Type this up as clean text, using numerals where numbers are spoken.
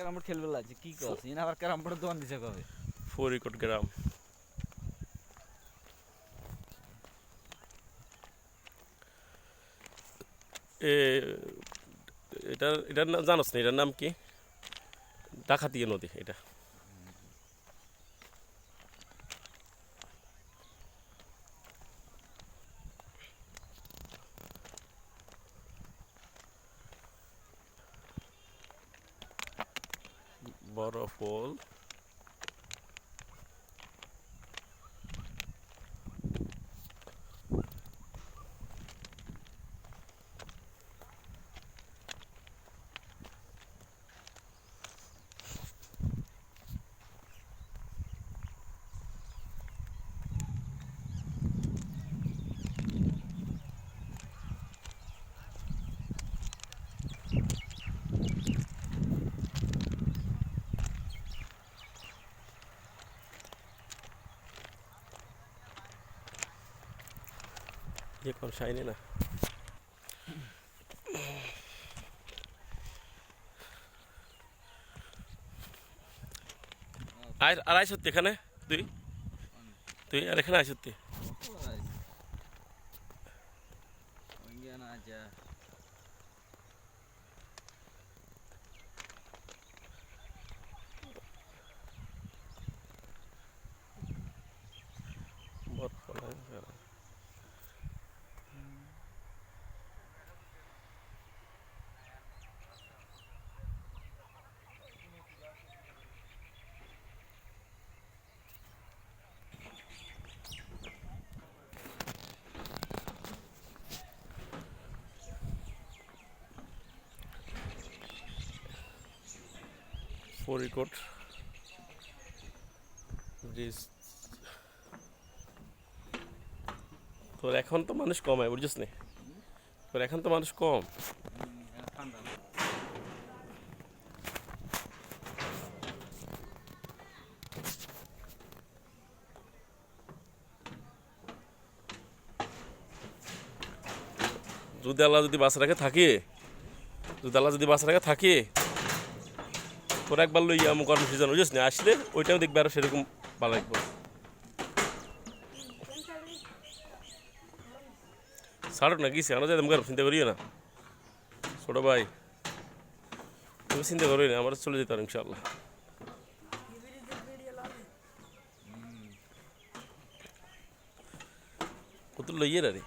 Carrom board খেলবে লাগছে কি কস ইন আবার ক্যারাম বোর্ডের দোকান দিছে কবে ফরিদকোট গ্রাম। এ এটার নাম জানোস না? এটার নাম কি? ডাকাতিয়া নদী এটা। বরফল এখন শাইনি না। আর আইসত্তি এখানে তুই তুই আর এখানে আইসত্তি আচ্ছা ফরিদকোট ব্রিজ। তোর এখন তো মানুষ কম হয় বুঝছিস নি? তোর এখন তো মানুষ কম। ঠান্ডা না যদি আল্লাহ যদি বাঁচা রাখে থাকি, যদি আল্লাহ যদি বাঁচা রাখে থাকি, তোর একবার লইয়া আমি কর্ম সিজন বুঝিস না আসলে ওইটাও দেখবে আরো সেরকম ভালো লাগবে। ছাড়ো না গেছি আমরা যাই চিন্তা করিও না ছোট ভাই, তুমি চিন্তা করি না, আমরা চলে যেতে পারি ইনশাল্লাহ। কত লইয়ে রে